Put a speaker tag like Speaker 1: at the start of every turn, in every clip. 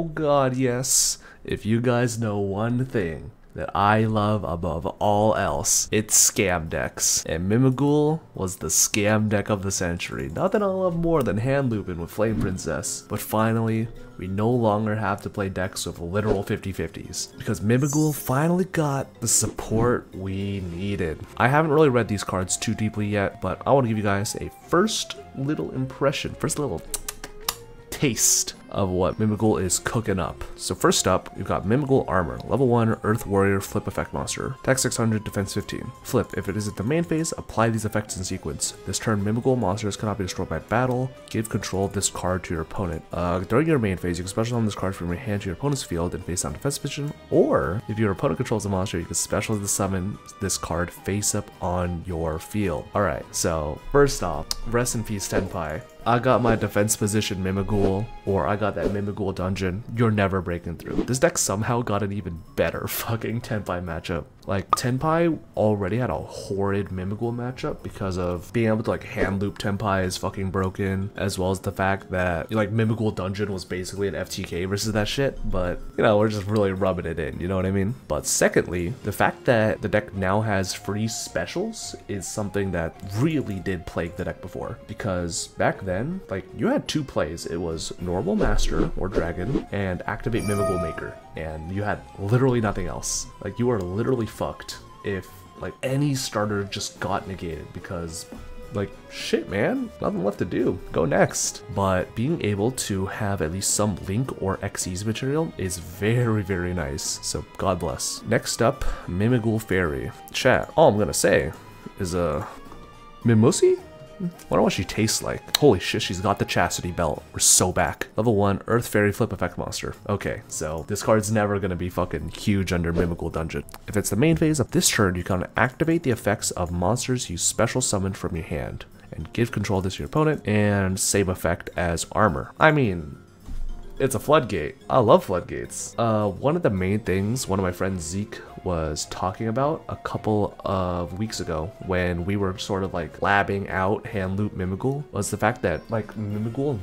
Speaker 1: Oh god, yes. If you guys know one thing that I love above all else, it's scam decks. And Mimimghoul was the scam deck of the century. Nothing I love more than hand looping with Flame Princess. But finally, we no longer have to play decks with literal 50-50s. Because Mimimghoul finally got the support we needed. I haven't really read these cards too deeply yet, but I want to give you guys a first little impression, first little taste of what Mimimghoul is cooking up. So first up, we've got Mimimghoul Armor, level 1 Earth Warrior Flip Effect Monster, attack 600, defense 15. Flip, if it is at the main phase, apply these effects in sequence. This turn, Mimimghoul monsters cannot be destroyed by battle. Give control of this card to your opponent. During your main phase, you can special summon this card from your hand to your opponent's field in face down defense position, or if your opponent controls the monster, you can special summon this card face up on your field. Alright, so first off, rest in peace Tenpai. I got my defense position Mimimghoul, or I got that Mimimghoul dungeon. You're never breaking through. This deck somehow got an even better fucking Tenpai matchup. Like, Tenpai already had a horrid Mimimghoul matchup because of being able to like hand loop Tenpai is fucking broken, as well as the fact that like Mimimghoul dungeon was basically an FTK versus that shit, but you know, we're just really rubbing it in, you know what I mean? But secondly, the fact that the deck now has free specials is something that really did plague the deck before, because back then, like, you had two plays. It was normal master or dragon and activate Mimimghoul maker, and you had literally nothing else. Like, you were literally fucked if like any starter just got negated, because like, shit man, nothing left to do, go next. But being able to have at least some Link or Xyz material is very, very nice, so god bless. Next up, Mimimghoul Fairy. Chat, all I'm gonna say is Mimosi? Wonder what she tastes like. Holy shit, she's got the chastity belt. We're so back. Level 1 Earth Fairy Flip Effect Monster. Okay, so this card's never gonna be fucking huge under Mimimghoul Dungeon. If it's the main phase of this turn, you can activate the effects of monsters you special summon from your hand and give control of this to your opponent, and same effect as armor. I mean, it's a floodgate. I love floodgates. One of the main things one of my friends Zeke was talking about a couple of weeks ago when we were sort of like labbing out hand loop Mimimghoul was the fact that like Mimimghoul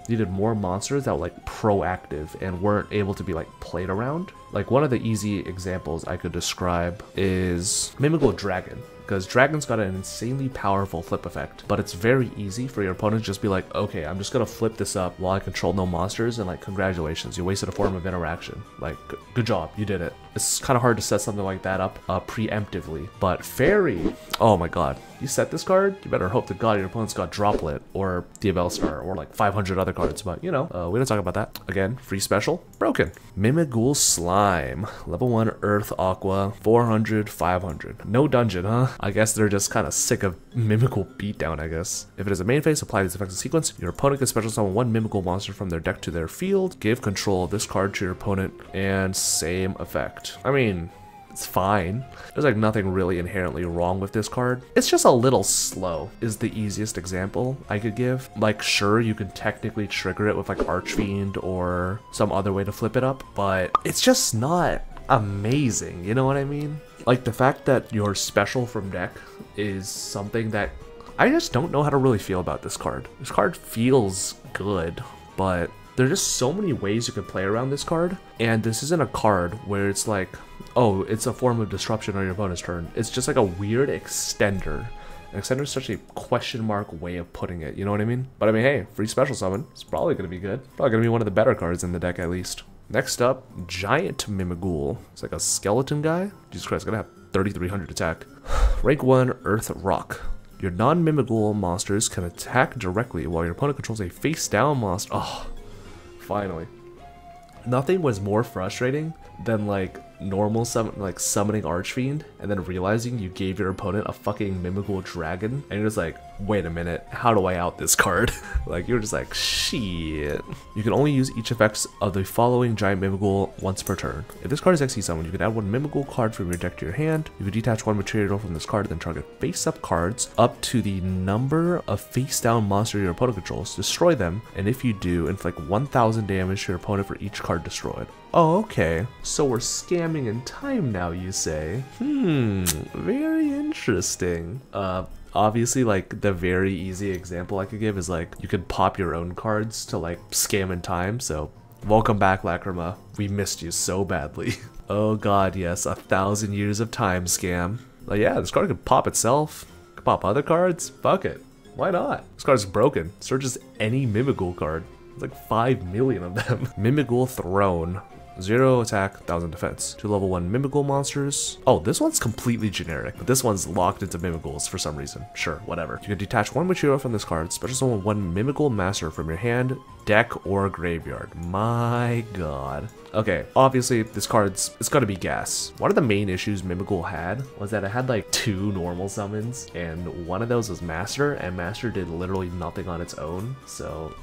Speaker 1: needed more monsters that were like proactive and weren't able to be like played around. Like, one of the easy examples I could describe is Mimimghoul Dragon, because Dragon's got an insanely powerful flip effect, but it's very easy for your opponent to just be like, okay, I'm just gonna flip this up while I control no monsters, and like, congratulations, you wasted a form of interaction. Like, good job, you did it. It's kind of hard to set something like that up preemptively, but Fairy, oh my god, you set this card, you better hope to god your opponent's got Droplet or Diabell Star or like 500 other cards, but you know, we don't talk about that. Again, free special, broken. Mimimghoul Slime, level 1 Earth Aqua, 400, 500. No dungeon, huh? I guess they're just kind of sick of Mimimghoul beatdown, I guess. If it is a main phase, apply these effects in sequence. Your opponent can special summon one Mimimghoul monster from their deck to their field, give control of this card to your opponent, and same effect. I mean, it's fine. There's like nothing really inherently wrong with this card. It's just a little slow is the easiest example I could give. Like, sure, you can technically trigger it with like Archfiend or some other way to flip it up, but it's just not amazing, you know what I mean? Like, the fact that your special from deck is something that I just don't know how to really feel about this card. This card feels good, but there's just so many ways you can play around this card, and this isn't a card where it's like, oh, it's a form of disruption on your opponent's turn. It's just like a weird extender. An extender is such a question mark way of putting it, you know what I mean? But I mean, hey, free special summon. It's probably going to be good. Probably going to be one of the better cards in the deck at least. Next up, Giant Mimimghoul. It's like a skeleton guy. Jesus Christ, it's going to have 3,300 attack. Rank 1 Earth Rock. Your non-Mimimghoul monsters can attack directly while your opponent controls a face-down monster. Oh, finally. Nothing was more frustrating than like normal summoning Archfiend and then realizing you gave your opponent a fucking Mimimghoul Dragon, and you're just like, wait a minute, how do I out this card? Like, you're just like, shit. You can only use each effects of the following Giant Mimimghoul once per turn. If this card is XE summoned, you can add one Mimimghoul card from your deck to your hand. You can detach one material from this card and then target face-up cards up to the number of face-down monster your opponent controls. Destroy them, and if you do, inflict 1,000 damage to your opponent for each card destroyed. Oh, okay. So we're scamming in time now, you say? Very interesting. Obviously, like, the very easy example I could give is like, you could pop your own cards to like scam in time, so Welcome back, Lacrima. We missed you so badly. Oh god, yes, 1,000 years of time scam. Like, yeah, this card could pop itself. Could pop other cards. Fuck it. Why not? This card's broken. Searches any Mimimghoul card. There's like 5 million of them. Mimimghoul Throne. 0 attack, 1000 defense. 2 level 1 Mimimghoul monsters. Oh, this one's completely generic, but this one's locked into Mimimghouls for some reason. Sure, whatever. You can detach 1 material from this card, special summon 1 Mimimghoul master from your hand, deck, or graveyard. My god. Okay, obviously this card's, it's gotta be gas. One of the main issues Mimimghoul had was that it had like 2 normal summons, and one of those was master, and master did literally nothing on its own, so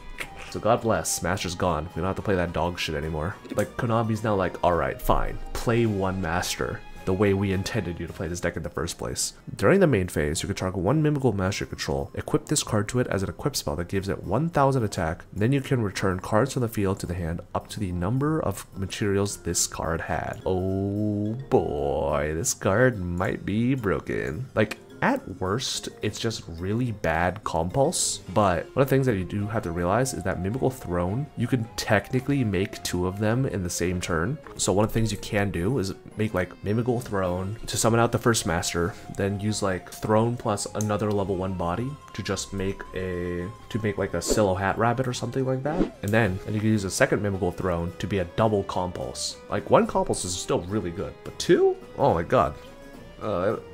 Speaker 1: God bless, Master's gone. We don't have to play that dog shit anymore. Like, Konami's now like, alright, fine. Play 1 Master the way we intended you to play this deck in the first place. During the main phase, you can target 1 Mimimghoul Master control, equip this card to it as an equip spell that gives it 1000 attack, then you can return cards from the field to the hand up to the number of materials this card had. Oh boy, this card might be broken. Like, at worst, it's just really bad compulse, but one of the things that you do have to realize is that Mimimghoul Throne, you can technically make 2 of them in the same turn. So one of the things you can do is make like Mimimghoul Throne to summon out the first master, then use like Throne plus another level 1 body to just make like a Silhouette Rabbit or something like that. And you can use a second Mimimghoul Throne to be a double compulse. Like 1 compulse is still really good, but 2? Oh my god.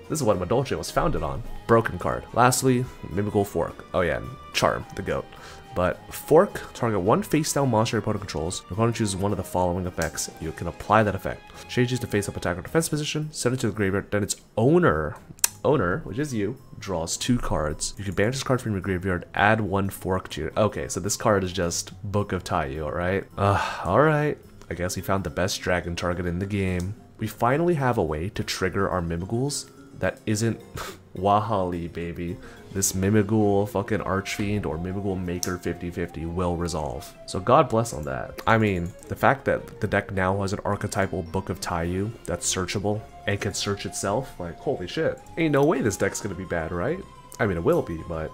Speaker 1: This is what Madolche was founded on. Broken card. Lastly, Mimimghoul Fork. Oh yeah, and Charm, the goat. But Fork, target 1 face down monster your opponent controls. Your opponent chooses one of the following effects. You can apply that effect. Changes to face up attack or defense position, send it to the graveyard, then its owner, which is you, draws 2 cards. You can banish this card from your graveyard, add 1 Fork to your... Okay, so this card is just Book of Taiyu, alright? Alright. I guess we found the best dragon target in the game. We finally have a way to trigger our Mimimghouls that isn't Wahali, baby. This Mimimghoul fucking Archfiend or Mimimghoul Maker 50/50 will resolve. So God bless on that. I mean, the fact that the deck now has an archetypal Book of Taiyu that's searchable and can search itself, like, holy shit. Ain't no way this deck's gonna be bad, right? I mean, it will be, but...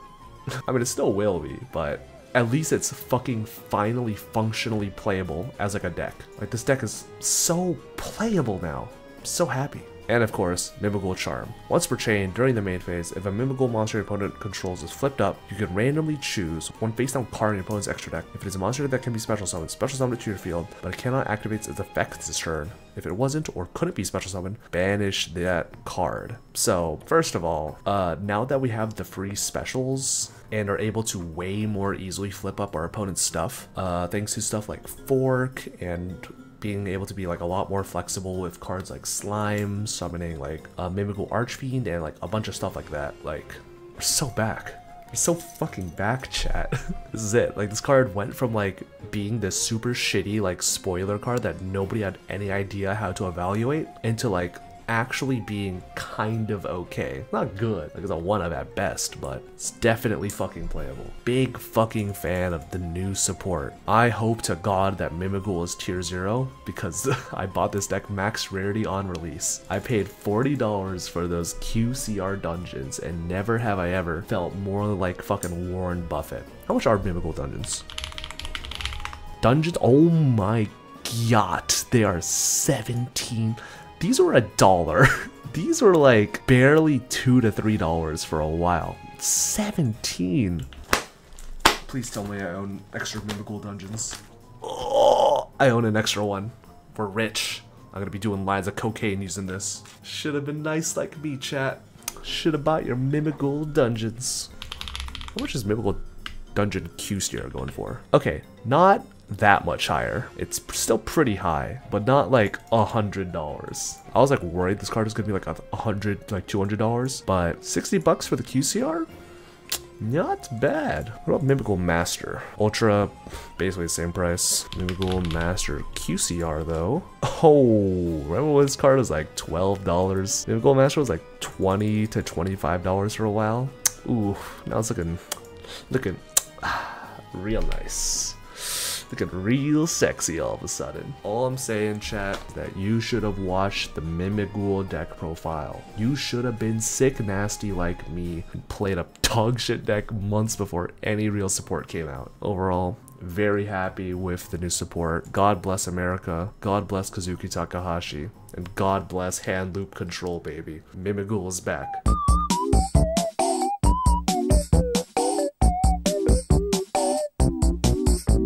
Speaker 1: I mean, it still will be, but... At least it's fucking finally functionally playable as like a deck. Like, this deck is so playable now. I'm so happy. And of course, Mimimghoul Charm. Once per chain, during the main phase, if a Mimimghoul monster your opponent controls is flipped up, you can randomly choose 1 face down card in your opponent's extra deck. If it is a monster that can be special summon it to your field, but it cannot activate its effects this turn. If it wasn't or couldn't be special summoned, banish that card. So, first of all, now that we have the free specials and are able to way more easily flip up our opponent's stuff, thanks to stuff like Fork and being able to be like a lot more flexible with cards like Slime, summoning like Mimimghoul Archfiend, and like a bunch of stuff like that. Like, we're so back. We're so fucking back, chat. This is it. Like, this card went from like being this super shitty like spoiler card that nobody had any idea how to evaluate into like actually being kind of okay. Not good, like it's a 1 of at best, but it's definitely fucking playable. Big fucking fan of the new support. I hope to God that Mimimghoul is tier 0 because I bought this deck max rarity on release. I paid $40 for those QCR dungeons and never have I ever felt more like fucking Warren Buffett. How much are Mimimghoul dungeons? Oh my god, they are 17. These were $1. These were like barely $2 to $3 for a while. 17. Please tell me I own extra Mimimghoul dungeons. Oh, I own an extra one. We're rich. I'm gonna be doing lines of cocaine using this. Should have been nice like me, chat. Should have bought your Mimimghoul dungeons. How much is Mimimghoul dungeon Q-Steer going for? Okay, not that much higher. It's still pretty high, but not like $100. I was like worried this card was gonna be like $100, like $200, but $60 for the QCR? Not bad. What about Mimimghoul Master? Ultra, basically the same price. Mimimghoul Master QCR though. Oh, remember when this card was like $12? Mimimghoul Master was like $20 to $25 for a while. Ooh, now it's looking real nice. Looking real sexy all of a sudden. All I'm saying, chat, is that you should have watched the Mimimghoul deck profile. You should have been sick nasty like me and played a dog shit deck months before any real support came out. Overall, very happy with the new support. God bless America, God bless Kazuki Takahashi, and God bless hand loop control, baby. Mimimghoul is back.